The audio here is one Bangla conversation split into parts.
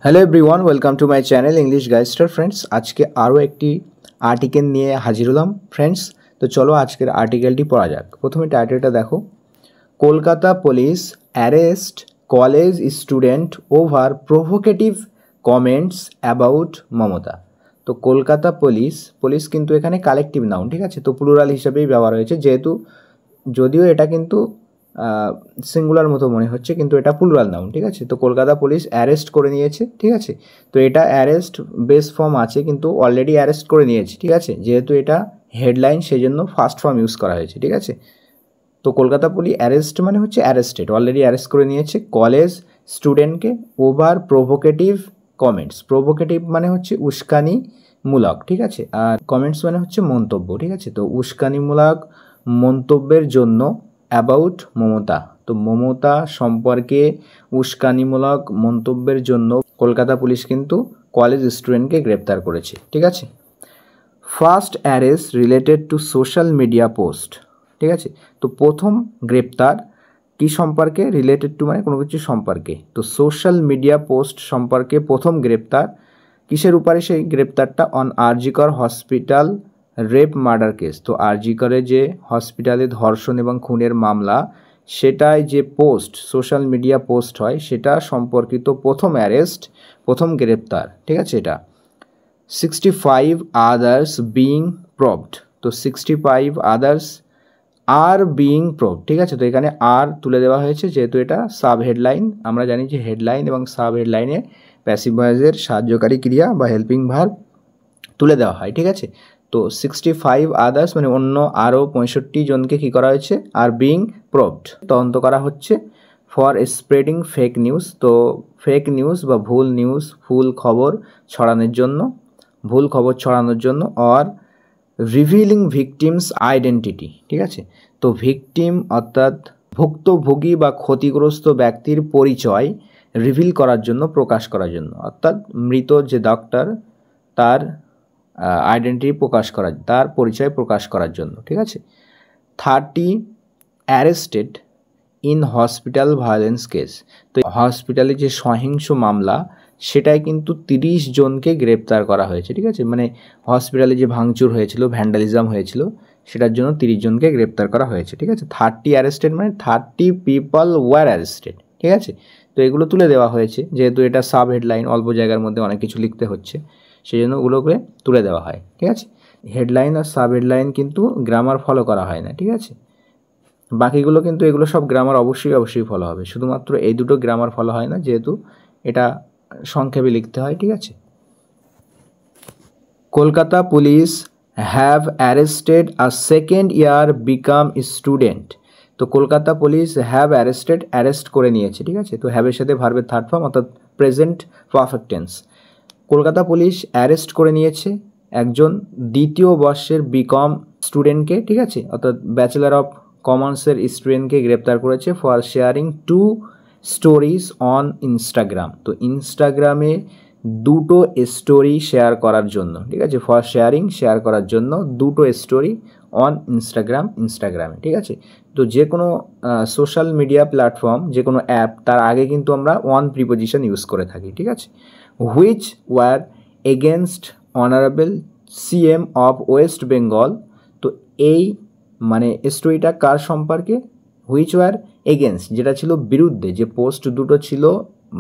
Hello everyone, welcome to my channel English গাইস্টার ফ্রেন্ডস। আজকে আরও একটি আর্টিকেল নিয়ে হাজির হলাম ফ্রেন্ডস। তো চলো আজকের আর্টিকেলটি পড়া যাক। প্রথমে টাইটেলটা দেখো, Kolkata police arrest college student over provocative comments about Mamata. তো কলকাতা পুলিশ কিন্তু এখানে কালেকটিভ নাউন, ঠিক আছে, তো প্লুরাল হিসেবেই ব্যবহার হয়েছে, যেহেতু যদিও এটা কিন্তু সিঙ্গুলার মতো মনে হচ্ছে কিন্তু এটা প্লুরাল নাউন, ঠিক আছে। তো কলকাতা পুলিশ অ্যারেস্ট করে নিয়েছে, ঠিক আছে। তো এটা অ্যারেস্ট বেস ফর্ম আছে কিন্তু অলরেডি অ্যারেস্ট করে নিয়েছে, ঠিক আছে, যেহেতু এটা হেডলাইন সেই জন্য ফার্স্ট ফর্ম ইউজ করা হয়েছে, ঠিক আছে। তো কলকাতা পুলিশ অ্যারেস্ট মানে হচ্ছে অ্যারেস্টেড, অলরেডি অ্যারেস্ট করে নিয়েছে কলেজ স্টুডেন্টকে ওভার প্রভোকেটিভ কমেন্টস। প্রভোকেটিভ মানে হচ্ছে উস্কানিমূলক, ঠিক আছে, আর কমেন্টস মানে হচ্ছে মন্তব্য, ঠিক আছে। তো উস্কানিমূলক মন্তব্যের জন্য অ্যাবাউট মমতা। তো মমতা সম্পর্কে উস্কানিমূলক মন্তব্যের জন্য কলকাতা পুলিশ কিন্তু কলেজ স্টুডেন্টকে গ্রেপ্তার করেছে, ঠিক আছে। First arrest related to social media post, ঠিক আছে। তো প্রথম গ্রেপ্তার কি সম্পর্কে, রিলেটেড টু মানে কোনো কিছু সম্পর্কে। তো সোশ্যাল মিডিয়া পোস্ট সম্পর্কে প্রথম গ্রেপ্তার কিসের উপরে সেই গ্রেপ্তারটা, on RG Kar hospital rape murder case. তো আরজিকরে যে হসপিটালে ধর্ষণ এবং খুনের মামলা, সেটায় যে পোস্ট সোশ্যাল মিডিয়া পোস্ট হয় সেটা সম্পর্কিত প্রথম অ্যারেস্ট, প্রথম গ্রেপ্তার, ঠিক আছে। এটা 65 others being probed। তো 65 others আর বিইং প্রব, ঠিক আছে। তো এখানে আর তুলে দেওয়া হয়েছে যেহেতু এটা সাব হেডলাইন। আমরা জানি যে হেডলাইন এবং সাব হেডলাইনে প্যাসিভ ভয়েসের সাহায্যকারী ক্রিয়া বা হেল্পিং ভার্ব তুলে দেওয়া হয়, ঠিক আছে। তো 65 আদার্স মানে অন্য আরও 65 জনকে কী করা হয়েছে, আর বিইং প্রবড, তদন্ত করা হচ্ছে ফর স্প্রেডিং ফেক নিউজ। তো ফেক নিউজ বা ভুল খবর ছড়ানোর জন্য অর রিভিলিং ভিকটিমস আইডেন্টিটি, ঠিক আছে। তো ভিকটিম অর্থাৎ ভুক্তভোগী বা ক্ষতিগ্রস্ত ব্যক্তির পরিচয় রিভিল করার জন্য, প্রকাশ করার জন্য, অর্থাৎ মৃত যে ডক্টর তার আইডেন্টিটি প্রকাশ করার, তার পরিচয় প্রকাশ করার জন্য, ঠিক আছে। 30 arrested in hospital violence case. তো হসপিটালে যে সহিংস মামলা সেটাই কিন্তু 30 জনকে গ্রেপ্তার করা হয়েছে, ঠিক আছে। মানে হসপিটালে যে ভাঙচুর হয়েছিল, ভ্যান্ডালিজম হয়েছিল, সেটার জন্য 30 জনকে গ্রেপ্তার করা হয়েছে, ঠিক আছে। 30 অ্যারেস্টেড মানে 30 পিপল ওয়ার অ্যারেস্টেড, ঠিক আছে। তো এগুলো তুলে দেওয়া হয়েছে যেহেতু এটা সাব হেডলাইন, অল্প জায়গার মধ্যে অনেক কিছু লিখতে হচ্ছে, সেই জন্য ওগুলোকে তুলে দেওয়া হয়, ঠিক আছে। হেডলাইন আর সাব হেডলাইন কিন্তু গ্রামার ফলো করা হয় না, ঠিক আছে। বাকিগুলো কিন্তু এগুলো সব গ্রামার অবশ্যই ফলো হবে, শুধুমাত্র এই দুটো গ্রামার ফলো হয় না, যেহেতু এটা সংক্ষেপে লিখতে হয়, ঠিক আছে। Kolkata police have arrested a second year become student. তো কলকাতা পুলিশ হ্যাভ অ্যারেস্ট করে নিয়েছে, ঠিক আছে। তো হ্যাভের সাথে ভার্বের থার্ড ফর্ম অর্থাৎ present perfect tense. Kolkata police arrest করে নিয়েছে একজন দ্বিতীয় বর্ষের বিকম স্টুডেন্টকে, ঠিক আছে, অর্থাৎ ব্যাচেলার অফ কমার্সের স্টুডেন্টকে গ্রেপ্তার করেছে for sharing 2 stories on Instagram. তো ইনস্টাগ্রামে 2টো স্টোরি শেয়ার করার জন্য, ঠিক আছে, ফর শেয়ার করার জন্য 2টো স্টোরি অন ইনস্টাগ্রামে, ঠিক আছে। তো যে কোনো সোশ্যাল মিডিয়া প্ল্যাটফর্ম, যে কোনো অ্যাপ, তার আগে কিন্তু আমরা অন প্রিপোজিশন ইউজ করে থাকি, ঠিক আছে। Which were against honourable CM of West Bengal. তো এই মানে স্টোরিটা কার সম্পর্কে, হুইচ ওয়ার এগেনস্ট যেটা ছিল বিরুদ্ধে, যে পোস্ট দুটো ছিল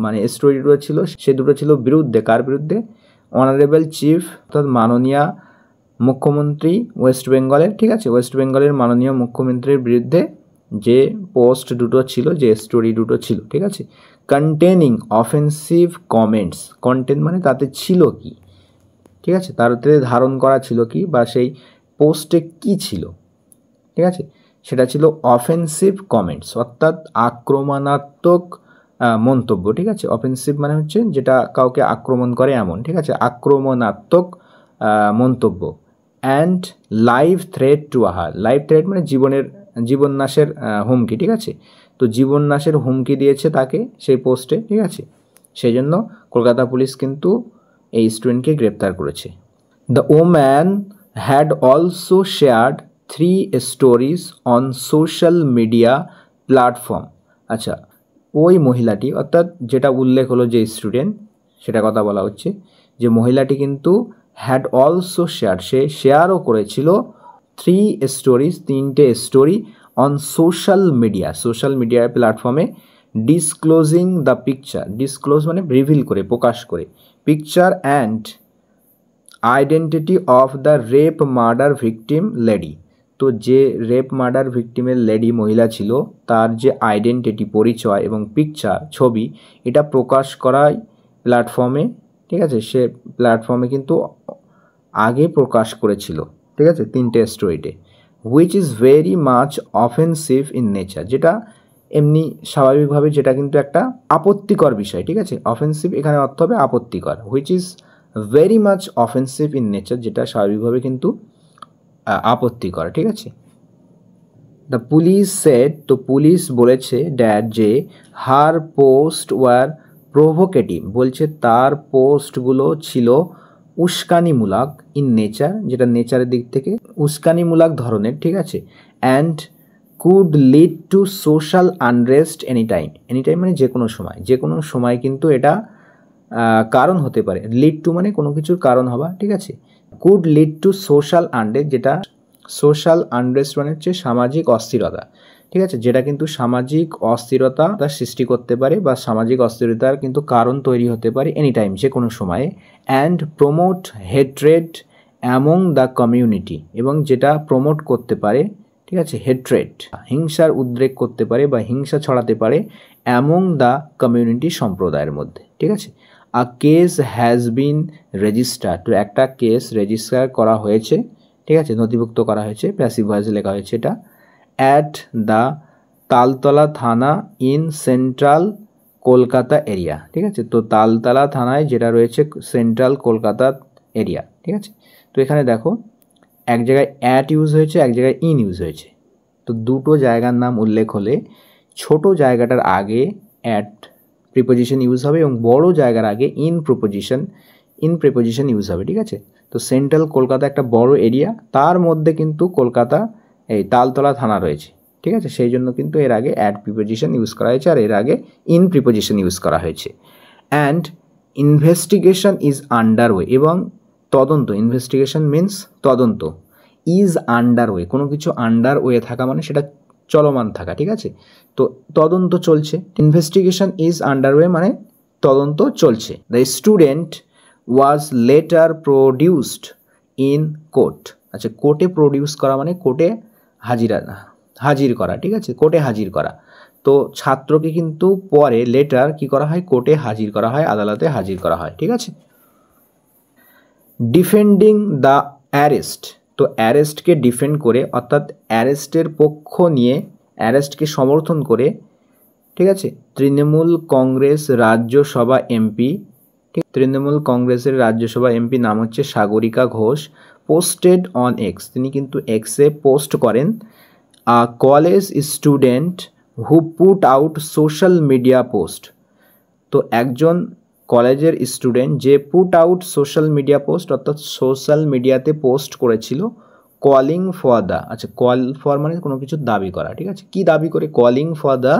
মানে স্টোরি দুটো ছিল সে দুটো ছিল বিরুদ্ধে, কার বিরুদ্ধে, অনারেবল চিফ অর্থাৎ মাননীয় মুখ্যমন্ত্রী ওয়েস্ট বেঙ্গলের, ঠিক আছে, ওয়েস্ট বেঙ্গলের মাননীয় মুখ্যমন্ত্রীর বিরুদ্ধে যে পোস্ট দুটো ছিল, যে স্টোরি দুটো ছিল, ঠিক আছে। কন্টেনিং অফেন্সিভ কমেন্টস, কন্টেন্ট মানে তাতে ছিল কি, ঠিক আছে, তাতে ধারণ করা ছিল কি বা সেই পোস্টে কি ছিল, ঠিক আছে, সেটা ছিল অফেন্সিভ কমেন্টস অর্থাৎ আক্রমণাত্মক মন্তব্য, ঠিক আছে। অফেন্সিভ মানে হচ্ছে যেটা কাউকে আক্রমণ করে এমন, ঠিক আছে, আক্রমণাত্মক মন্তব্য। অ্যান্ড লাইভ থ্রেট টু আহার, লাইভ থ্রেট মানে জীবননাশের হুমকি, ঠিক আছে। তো জীবননাশের হুমকি দিয়েছে তাকে সেই পোস্টে, ঠিক আছে। সেই জন্য কলকাতা পুলিশ কিন্তু এই স্টুডেন্টকে গ্রেপ্তার করেছে। The woman had also shared 3 stories on social media platform. আচ্ছা, ওই মহিলাটি অর্থাৎ যেটা উল্লেখ হলো যে স্টুডেন্ট, সেটা কথা বলা হচ্ছে, যে মহিলাটি কিন্তু হ্যাড অলসো শেয়ার, সে শেয়ারও করেছিল 3 স্টোরিজ, 3টে স্টোরি অন সোশ্যাল মিডিয়া প্ল্যাটফর্মে, ডিসক্লোজিং দ্য পিকচার, ডিসক্লোজ মানে রিভিল করে, প্রকাশ করে, picture and identity of the rape murder victim lady. তো যে রেপ মার্ডার ভিকটিমের লেডি মহিলা ছিল তার যে আইডেন্টিটি, পরিচয় এবং পিকচার, ছবি, এটা প্রকাশ করায় প্ল্যাটফর্মে, ঠিক আছে, সে প্ল্যাটফর্মে কিন্তু আগে প্রকাশ করেছিল, ঠিক আছে, 3টে স্টোরিতে, which is very much offensive in nature, যেটা এমনি স্বাভাবিকভাবে যেটা কিন্তু একটা আপত্তিকর বিষয়, ঠিক আছে, অফেন্সিভ এখানে অর্থ হবে আপত্তিকর, which is very much offensive in nature, যেটা স্বাভাবিকভাবে কিন্তু আপত্তিকর, ঠিক আছে। দ্য পুলিশ সেড, তো পুলিশ বলেছে ড্যাট যে হার পোস্ট ওয়ার প্রোভোকেটিভ, বলছে তার পোস্টগুলো ছিল উস্কানিমূলক ইন নেচার, যেটা নেচারের দিক থেকে উস্কানিমূলক ধরনের, ঠিক আছে, and could lead to social unrest any time মানে যে কোনো সময় কিন্তু এটা কারণ হতে পারে, লিড টু মানে কোনো কিছুর কারণ হওয়া, ঠিক আছে, could lead to social unrest, যেটা সোশ্যাল আনরেস্ট মানে হচ্ছে সামাজিক অস্থিরতা, ঠিক আছে, যেটা কিন্তু সামাজিক অস্থিরতা সৃষ্টি করতে পারে বা সামাজিক অস্থিরতার কিন্তু কারণ তৈরি হতে পারে এনি টাইম, যে কোনো সময়ে, and promote hatred among the community, এবং যেটা প্রমোট করতে পারে, ঠিক আছে, হেট্রেড হিংসার উদ্রেক করতে পারে বা হিংসা ছড়াতে পারে অ্যামং দ্য কমিউনিটি সম্প্রদায়ের মধ্যে, ঠিক আছে। A case has been registered, তো একটা কেস রেজিস্টার করা হয়েছে, ঠিক আছে, নথিভুক্ত করা হয়েছে, প্যাসিভ ভয়েসে লেখা হয়েছে এটা, অ্যাট দ্য তালতলা থানা ইন সেন্ট্রাল কলকাতা এরিয়া, ঠিক আছে, তো তালতলা থানায় যেটা রয়েছে সেন্ট্রাল কলকাতা এরিয়া, ঠিক আছে। তো এখানে দেখো এক জায়গায় অ্যাট ইউজ হয়েছে, এক জায়গায় ইন ইউজ হয়েছে, তো দুটো জায়গার নাম উল্লেখ হলে ছোট জায়গাটার আগে অ্যাট প্রিপোজিশন ইউজ হবে এবং বড় জায়গার আগে ইন প্রিপোজিশন ইউজ হবে, ঠিক আছে। তো সেন্ট্রাল কলকাতা একটা বড় এরিয়া, তার মধ্যে কিন্তু কলকাতা এই তালতলা থানা রয়েছে, ঠিক আছে, সেই জন্য কিন্তু এর আগে অ্যাট প্রিপোজিশন ইউজ করা হয়েছে আর এর আগে ইন প্রিপোজিশন ইউজ করা হয়েছে। And investigation is under way, এবং তদন্ত, ইনভেস্টিগেশন মিন্স তদন্ত, ইজ আন্ডার ওয়ে, কোনো কিছু আন্ডার ওয়ে থাকা মানে সেটা চলমান থাকা, ঠিক আছে, তো তদন্ত চলছে, ইনভেস্টিগেশন ইজ আন্ডার ওয়ে মানে তদন্ত চলছে। The student was letter produced in court, আচ্ছা, কোর্টে প্রডিউস করা মানে কোর্টে হাজির করা, ঠিক আছে, কোর্টে হাজির করা, তো ছাত্রকে কিন্তু পরে লেটার কি করা হয়, কোর্টে হাজির করা হয়, আদালতে হাজির করা হয়, ঠিক আছে। ডিফেন্ডিং দ্য অ্যারেস্ট, তো অ্যারেস্টকে ডিফেন্ড করে, অর্থাৎ অ্যারেস্টের পক্ষ নিয়ে, অ্যারেস্টকে সমর্থন করে, ঠিক আছে, তৃণমূল কংগ্রেস রাজ্যসভা এমপি, তৃণমূল কংগ্রেসের রাজ্যসভা এমপি নাম হচ্ছে Sagarika Ghosh, posted on X, তিনি কিন্তু এক্সে পোস্ট করেন, a college student who put out social media post, তো একজন কলেজের স্টুডেন্ট যে put out social media post, অর্থাৎ সোশ্যাল মিডিয়াতে পোস্ট করেছিল, কলিং ফর দ্য, আচ্ছা, কল ফর মানে কোনো কিছু দাবি করা, ঠিক আছে, কি দাবি করে, calling for the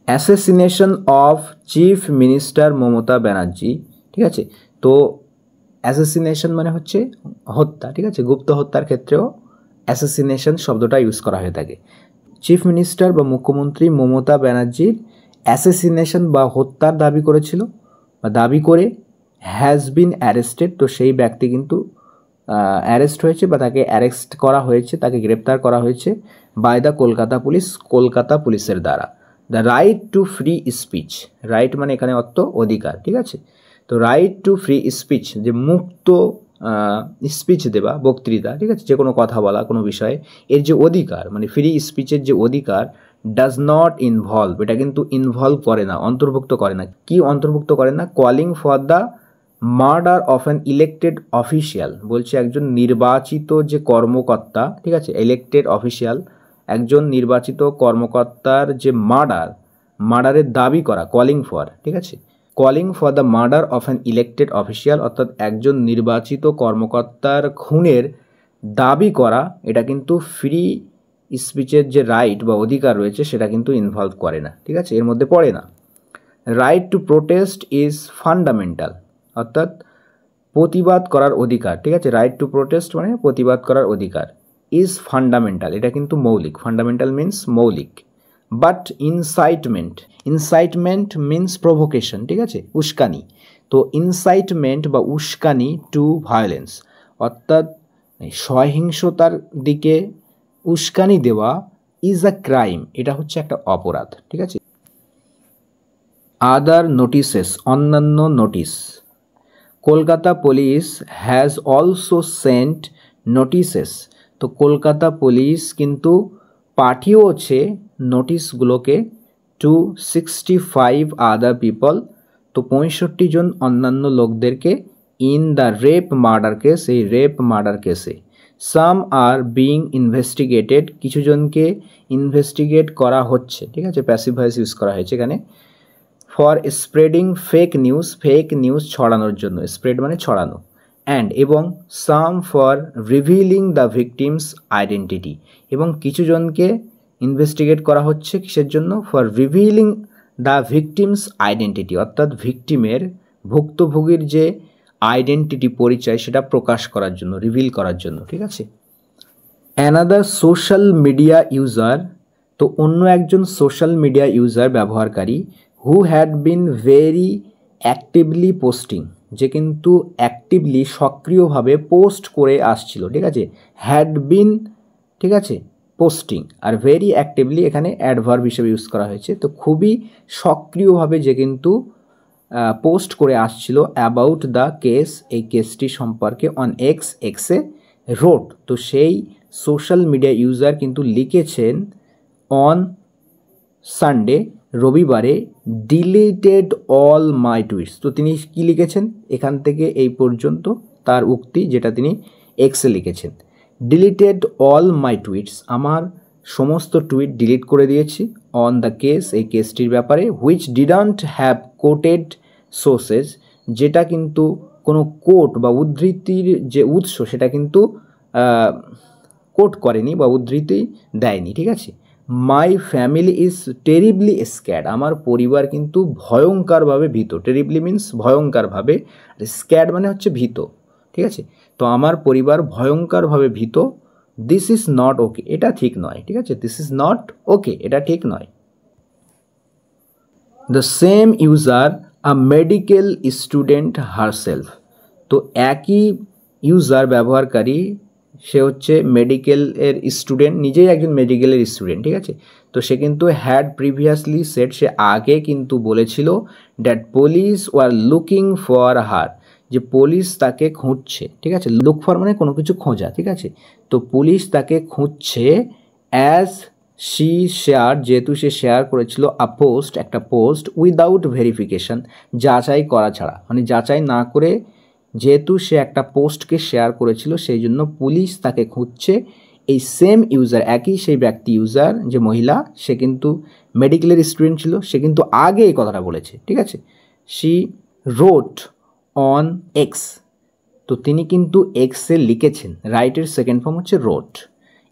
assassination of chief minister Mamata Banerjee, ঠিক আছে, তো অ্যাসেসিনেশন মানে হচ্ছে হত্যা, ঠিক আছে, গুপ্ত হত্যার ক্ষেত্রেও অ্যাসেসিনেশন শব্দটা ইউজ করা হয়ে থাকে। চিফ মিনিস্টার বা মুখ্যমন্ত্রী মমতা ব্যানার্জির অ্যাসেসিনেশন বা হত্যার দাবি করেছিল বা দাবি করে হ্যাজ বিন অ্যারেস্টেড, তো সেই ব্যক্তি কিন্তু অ্যারেস্ট হয়েছে বা তাকে অ্যারেস্ট করা হয়েছে, তাকে গ্রেপ্তার করা হয়েছে বাই দ্য কলকাতা পুলিশের দ্বারা। The right two free speech, right মানে এখানে অর্থ অধিকার, ঠিক আছে, তো রাইট টু ফ্রি স্পিচ, যে মুক্ত স্পিচ দেওয়া, বক্তৃতা, ঠিক আছে, যে কোনো কথা বলা কোনো বিষয়ে, এর যে অধিকার মানে ফ্রি স্পিচের যে অধিকার, ডাজ নট ইনভলভ, এটা কিন্তু ইনভলভ করে না, অন্তর্ভুক্ত করে না, কি অন্তর্ভুক্ত করে না, calling for the murder of an elected official, বলছে একজন নির্বাচিত যে কর্মকর্তা, ঠিক আছে, ইলেক্টেড অফিসিয়াল, একজন নির্বাচিত কর্মকর্তার যে মার্ডারের দাবি করা, কলিং ফর, ঠিক আছে, calling for the murder of an elected official, অর্থাৎ একজন নির্বাচিত কর্মকর্তার খুনের দাবি করা, এটা কিন্তু ফ্রি স্পিচের যে রাইট বা অধিকার রয়েছে সেটা কিন্তু ইনভলভ করে না, ঠিক আছে, এর মধ্যে পড়ে না। Right two protest is fundamental, অর্থাৎ প্রতিবাদ করার অধিকার, ঠিক আছে, রাইট টু প্রোটেস্ট মানে প্রতিবাদ করার অধিকার, ইজ ফান্ডামেন্টাল এটা কিন্তু মৌলিক, ফান্ডামেন্টাল মিন্স মৌলিক। বাট ইনসাইটমেন্ট মিন্স প্রভোকেশন, ঠিক আছে, উস্কানি। তো ইনসাইটমেন্ট বা উস্কানি টু ভায়োলেন্স, অর্থাৎ সহিংসতার দিকে উস্কানি দেওয়া, ইজ আ ক্রাইম, এটা হচ্ছে একটা অপরাধ, ঠিক আছে। আদার নোটিসেস, অন্যান্য notice. Kolkata police has also sent notices, তো কলকাতা পুলিশ কিন্তু পাঠিয়েছে নোটিশগুলোকে টু 65 আদার পিপল, তো 65 জন অন্যান্য লোকদেরকে, in the rape murder case, এই রেপ মার্ডার কেসে। সাম আর বিং ইনভেস্টিগেটেড, কিছু জনকে ইনভেস্টিগেট করা হচ্ছে, ঠিক আছে, প্যাসিভ ভয়েস ইউজ করা হয়েছে এখানে। ফর স্প্রেডিং ফেক নিউজ ছড়ানোর জন্য, স্প্রেড মানে ছড়ানো, অ্যান্ড এবং সাম for revealing the victims identity, এবং কিছু জনকে ইনভেস্টিগেট করা হচ্ছে কিসের জন্য, for revealing the victims identity, অর্থাৎ ভিকটিমের, ভুক্তভোগীর যে আইডেন্টিটি পরিচয় সেটা প্রকাশ করার জন্য, রিভিল করার জন্য, ঠিক আছে। অ্যানাদার সোশ্যাল মিডিয়া ইউজার, তো অন্য একজন সোশ্যাল মিডিয়া ইউজার ব্যবহারকারী, who had been very actively posting, যে কিন্তু অ্যাক্টিভলি সক্রিয়ভাবে পোস্ট করে আসছিল, ঠিক আছে, হ্যাড বিন, ঠিক আছে, পোস্টিং, আর ভেরি অ্যাক্টিভলি এখানে অ্যাডভার্ব হিসেবে ইউজ করা হয়েছে, তো খুবই সক্রিয়ভাবে যে কিন্তু পোস্ট করে আসছিল অ্যাবাউট দ্য কেস, এই কেসটি সম্পর্কে, অন এক্সে রোড, তো সেই সোশ্যাল মিডিয়া ইউজার কিন্তু লিখেছেন অন সানডে, রবিবারে, ডিলিটেড অল মাই টুইটস, তো তিনি কি লিখেছেন এখান থেকে এই পর্যন্ত তার উক্তি যেটা তিনি এক্সে লিখেছেন, ডিলিটেড অল মাই টুইটস, আমার সমস্ত টুইট ডিলিট করে দিয়েছি, অন দ্য কেস, এই কেসটির ব্যাপারে, which didn't have quoted sources, যেটা কিন্তু কোনো কোট বা উদ্ধৃতির যে উৎস সেটা কিন্তু কোট করেনি বা উদ্ধৃতি দেয়নি, ঠিক আছে। My family is terribly scared, আমার পরিবার কিন্তু ভয়ঙ্করভাবে ভীত, টেরিবলি মিন্স ভয়ঙ্করভাবে, স্ক্যাড মানে হচ্ছে ভীত, ঠিক আছে, তো আমার পরিবার ভয়ঙ্করভাবে ভীত, দিস ইজ নট ওকে, এটা ঠিক নয়, ঠিক আছে, দিস ইজ নট ওকে, এটা ঠিক নয়। The same user a medical student herself, তো একই ইউজার ব্যবহারকারী, সে হচ্ছে মেডিকেলের স্টুডেন্ট, নিজেই একজন মেডিকেলের স্টুডেন্ট, ঠিক আছে, তো সে কিন্তু হ্যাড প্রিভিয়াসলি সেট, সে আগে কিন্তু বলেছিল, that police were looking for her, যে পুলিশ তাকে খুঁজছে, ঠিক আছে, লুক ফর মানে কোনো কিছু খোঁজা, ঠিক আছে, তো পুলিশ তাকে খুঁজছে, অ্যাজ শি শেয়ার, যেহেতু সে শেয়ার করেছিল আ পোস্ট, একটা পোস্ট, উইদাউট ভেরিফিকেশন, যাচাই করা ছাড়া, মানে যাচাই না করে যেহেতু সে একটা পোস্টকে শেয়ার করেছিল, সেই জন্য পুলিশ তাকে খুঁজছে। এই সেম ইউজার, একই সেই ব্যক্তি ইউজার, যে মহিলা, সে কিন্তু মেডিকেলের স্টুডেন্ট ছিল, সে কিন্তু আগে এই কথাটা বলেছে, ঠিক আছে, শি রোট অন এক্স, তো তিনি কিন্তু এক্সে লিখেছেন, রাইটের সেকেন্ড ফর্ম হচ্ছে রোট,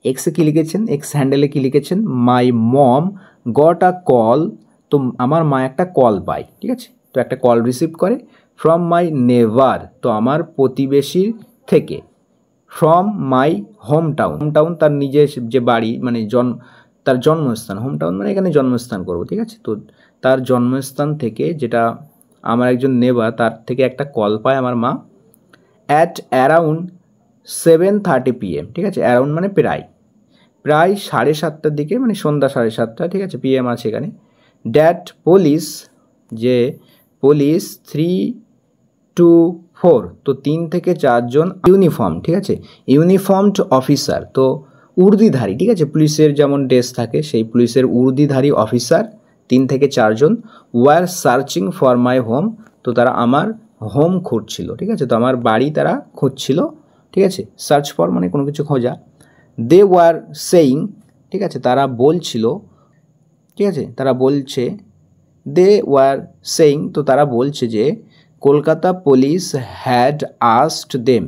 এক্সে কী লিখেছেন, এক্স হ্যান্ডেলে কী লিখেছেন, মাই মম গট আ কল, তো আমার মা একটা কল পায়, ঠিক আছে, তো একটা কল রিসিভ করে, ফ্রম মাই নেভার, তো আমার প্রতিবেশীর থেকে, ফ্রম মাই হোম টাউন তার নিজের যে বাড়ি, মানে তার জন্মস্থান, হোম টাউন মানে এখানে জন্মস্থান করবো, ঠিক আছে, তো তার জন্মস্থান থেকে, যেটা আমার একজন নেবার, তার থেকে একটা কল পায় আমার মা, অ্যাট অ্যারাউন্ড 7:30 PM, ঠিক আছে, অ্যারাউন্ড মানে প্রায় 7:30টার দিকে, মানে সন্ধ্যা 7:30, ঠিক আছে, PM আছে এখানে, দ্যাট পুলিশ, যে পুলিশ 3 to 4, তো 3 থেকে 4 জন ইউনিফর্ম, ঠিক আছে, ইউনিফর্মড অফিসার, তো উর্দিধারী, ঠিক আছে, পুলিশের যেমন ড্রেস থাকে সেই পুলিশের উর্দিধারী অফিসার 3 থেকে 4 জন, were searching for my home, তো তারা আমার হোম খুঁজছিল, ঠিক আছে, তো আমার বাড়ি তারা খুঁজছিল, ঠিক আছে, সার্চ ফর মানে কোনো কিছু খোঁজা, দে ওয়ার সেইং, ঠিক আছে, তারা বলছিল, ঠিক আছে, তারা বলছে, দে ওয়ার সেইং, তো তারা বলছে যে Kolkata police had asked them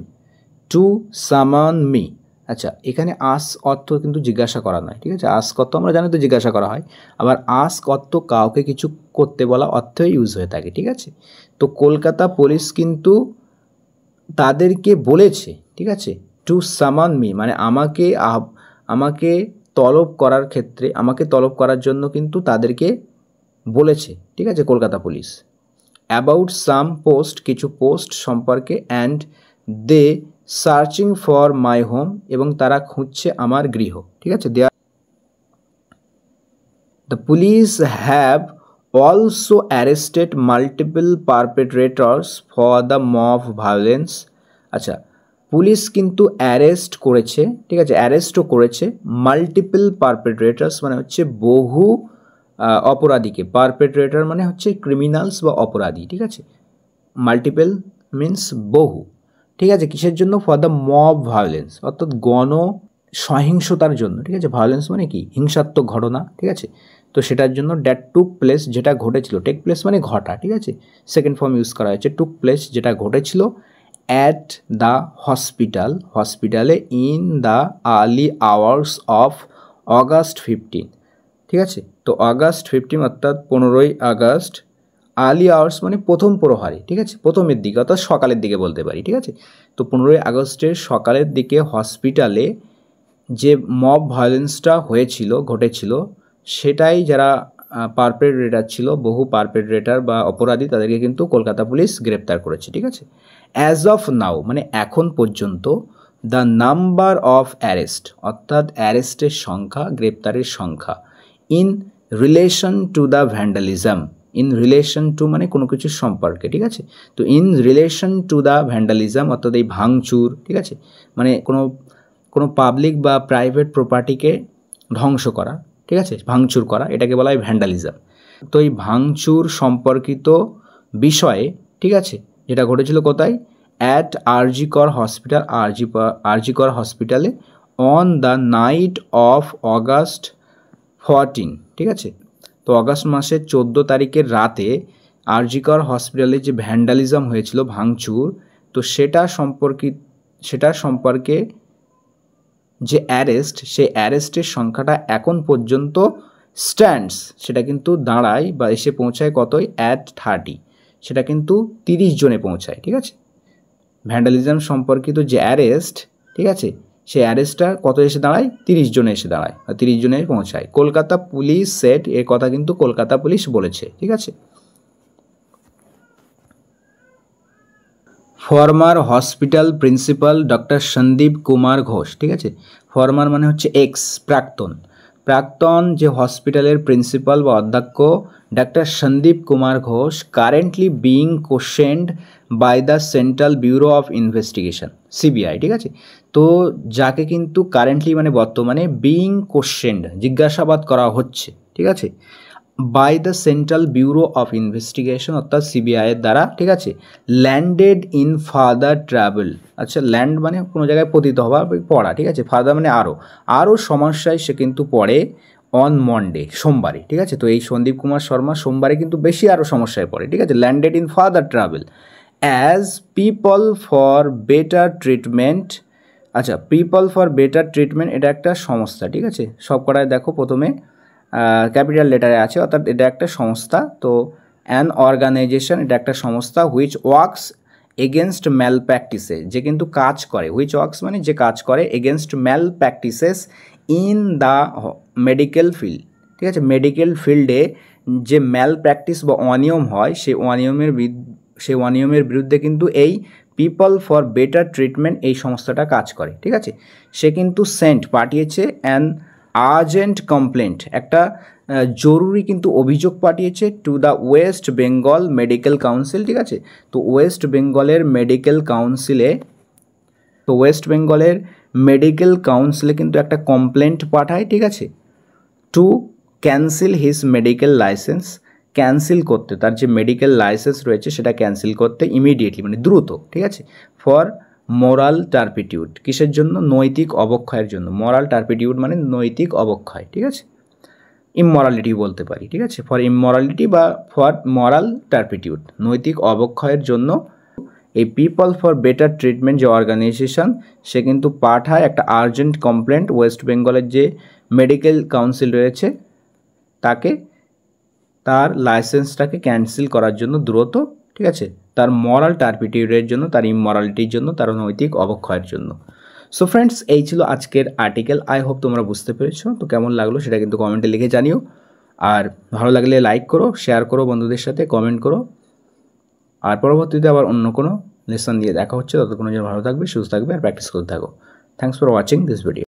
to সামন মি, আচ্ছা, এখানে আস্ক অর্থ কিন্তু জিজ্ঞাসা করা নয়, ঠিক আছে। আস্ক অর্থ আমরা জানি তো জিজ্ঞাসা করা হয়, আবার আস্ক অর্থ কাউকে কিছু করতে বলা অর্থে ইউজ হয়ে থাকে, ঠিক আছে। তো কলকাতা পুলিশ কিন্তু তাদেরকে বলেছে, ঠিক আছে, টু সামান মি, মানে আমাকে তলব করার ক্ষেত্রে, আমাকে তলব করার জন্য কিন্তু তাদেরকে বলেছে, ঠিক আছে, Kolkata police. About some post, কিছু পোস্ট সম্পর্কে, and they searching for my home, এবং তারা খুঁজছে আমার গৃহ, ঠিক আছে। The police have also arrested multiple perpetrators for the mob violence. আচ্ছা, পুলিশ কিন্তু অ্যারেস্ট করেছে, ঠিক আছে, অ্যারেস্টও করেছে মাল্টিপল পারপেট্রেটরস, মানে হচ্ছে বহু অপরাধীকে। পারপেট্রেটর মানে হচ্ছে ক্রিমিনালস বা অপরাধী, ঠিক আছে। মাল্টিপল মিন্স বহু, ঠিক আছে। কিসের জন্য? ফর দ্য মব ভায়োলেন্স, অর্থাৎ গণ সহিংসতার জন্য, ঠিক আছে। ভায়োলেন্স মানে কি? হিংসাত্মক ঘটনা, ঠিক আছে। তো সেটার জন্য ড্যাট টুক প্লেস, যেটা ঘটেছিল, টেক প্লেস মানে ঘটা, ঠিক আছে, সেকেন্ড ফর্ম ইউজ করা হয়েছে, টুক প্লেস যেটা ঘটেছিল, অ্যাট দ্য হসপিটাল, হসপিটালে, in the early hours of August 15, ঠিক আছে। তো অগাস্ট 15 অর্থাৎ 15ই আগস্ট, আর্লি আওয়ার্স মানে প্রথম প্রহরে, ঠিক আছে, প্রথমের দিকে অর্থাৎ সকালের দিকে বলতে পারি, ঠিক আছে। তো 15ই আগস্টের সকালের দিকে হসপিটালে যে মব ভায়োলেন্সটা ঘটেছিল, সেটাই যারা পারপেট্রেটার ছিল, বহু পারপেট্রেটার বা অপরাধী, তাদেরকে কিন্তু কলকাতা পুলিশ গ্রেপ্তার করেছে, ঠিক আছে। অ্যাজ অফ নাও মানে এখন পর্যন্ত, দ্য নাম্বার অফ অ্যারেস্ট অর্থাৎ অ্যারেস্টের সংখ্যা, গ্রেপ্তারের সংখ্যা, in relation to the vandalism, in relation to মানে কোনো কিছুর সম্পর্কে, ঠিক আছে। তো in relation to the vandalism অর্থাৎ এই ভাঙচুর, ঠিক আছে, মানে কোনো পাবলিক বা প্রাইভেট প্রপার্টিকে ধ্বংস করা, ঠিক আছে, ভাঙচুর করা, এটাকে বলা হয় ভ্যান্ডালিজম। তো এই ভাঙচুর সম্পর্কিত বিষয়ে, ঠিক আছে, যেটা ঘটেছিল কোথায়? অ্যাট আরজি কর হসপিটাল, আরজি কর হসপিটালে, on the night of August 14, ঠিক আছে। তো অগাস্ট মাসের 14 তারিখের রাতে আরজি কর হসপিটালে যে ভ্যান্ডালিজম হয়েছিল, ভাঙচুর, তো সেটা সম্পর্কে যে অ্যারেস্ট, সেই অ্যারেস্টের সংখ্যাটা এখন পর্যন্ত স্ট্যান্ডস, সেটা কিন্তু দাঁড়ায় বা এসে পৌঁছায় কতই? অ্যাট 30, সেটা কিন্তু 30 জনে পৌঁছায়, ঠিক আছে। ভ্যান্ডালিজম সম্পর্কিত যে অ্যারেস্ট, ঠিক আছে, সেই অ্যারেস্টটা কত এসে দাঁড়ায়? 30 জনে এসে দাঁড়ায়, 30 জনে পৌঁছায়। কলকাতা পুলিশ সেট, এর কথা কিন্তু কলকাতা পুলিশ বলেছে, ঠিক আছে। Former hospital principal doctor Sandip Kumar Ghosh, ঠিক আছে। ফর্মার মানে হচ্ছে এক্স, প্রাক্তন যে হসপিটালের প্রিন্সিপাল বা অধ্যক্ষ doctor Sandip Kumar Ghosh, currently being questioned by the central bureau of Investigation, CBI, ঠিক আছে। তো যাকে কিন্তু কারেন্টলি মানে বর্তমানে, বিইং কোশ্চেনড জিজ্ঞাসাবাদ করা হচ্ছে, ঠিক আছে, by the central bureau of investigation অর্থাৎ সিবিআইয়ের দ্বারা, ঠিক আছে। ল্যান্ডেড ইন ফার্দার ট্রাভেল, আচ্ছা, ল্যান্ড মানে কোনো জায়গায় পতিত হওয়া, পড়া, ঠিক আছে। ফার্দার মানে আরও সমস্যায় সে কিন্তু পড়ে অন মন্ডে, সোমবারে, ঠিক আছে। তো এই সন্দীপ কুমার শর্মা সোমবারে কিন্তু বেশি আরও সমস্যায় পড়ে, ঠিক আছে। Landed in further travel as people for better treatment, আচ্ছা, পিপল ফর বেটার ট্রিটমেন্ট এটা একটা সংস্থা, ঠিক আছে। সব কটায় দেখো প্রথমে ক্যাপিটাল লেটারে আছে, অর্থাৎ এটা একটা সংস্থা। তো অ্যান অর্গানাইজেশন এটা একটা সংস্থা, which works against malpractices, যে কিন্তু কাজ করে, হুইচ ওয়ার্কস মানে যে কাজ করে, against malpractices in the medical field, ঠিক আছে। মেডিকেল ফিল্ডে যে ম্যাল প্র্যাকটিস বা অনিয়ম হয়, সেই অনিয়মের বিরুদ্ধে কিন্তু এই পিপল ফর বেটার ট্রিটমেন্ট এই সংস্থাটা কাজ করে, ঠিক আছে। সে কিন্তু পাঠিয়েছে অ্যান আর্জেন্ট কমপ্লেন্ট, একটা জরুরি কিন্তু অভিযোগ পাঠিয়েছে to the West Bengal medical council, ঠিক আছে। তো ওয়েস্ট বেঙ্গলের মেডিকেল কাউন্সিলে কিন্তু একটা কমপ্লেন্ট পাঠায়, ঠিক আছে, to cancel his medical licence, cancel করতে, তার যে মেডিকেল লাইসেন্স রয়েছে সেটা ক্যান্সেল করতে ইমিডিয়েটলি মানে দ্রুত, ঠিক আছে। ফর মোরাল টার্পিটিউড, কিসের জন্য? নৈতিক অবক্ষয়ের জন্য। মোরাল টার্পিটিউড মানে নৈতিক অবক্ষয়, ঠিক আছে, ইমমরালিটি বলতে পারি, ঠিক আছে। ফর ইমমরালিটি বা ফর মোরাল টার্পিটিউড, নৈতিক অবক্ষয়ের জন্য এই পিপল ফর বেটার ট্রিটমেন্ট যে অর্গানাইজেশন সে কিন্তু পাঠায় একটা আর্জেন্ট কমপ্লেন্ট ওয়েস্ট বেঙ্গলের যে মেডিকেল কাউন্সিল রয়েছে তাকে তার লাইসেন্সটাকে ক্যান্সেল করার জন্য দ্রুত, ঠিক আছে, তার মরাল টার্পিটিউডের জন্য, তার ইমরালিটির জন্য, তার নৈতিক অবক্ষয়ের জন্য। সো ফ্রেন্ডস, এই ছিল আজকের আর্টিকেল। আই হোপ তোমরা বুঝতে পেরেছো। তো কেমন লাগলো সেটা কিন্তু কমেন্টে লিখে জানিও। আর ভালো লাগলে লাইক করো, শেয়ার করো বন্ধুদের সাথে, কমেন্ট করো। আর পরবর্তীতে আবার অন্য কোনো লেসন দিয়ে দেখা হচ্ছে। ততক্ষণের জন্য ভালো থাকবে, সুস্থ থাকবে আর প্র্যাকটিস করতে থাকো। Thanks for watching this video.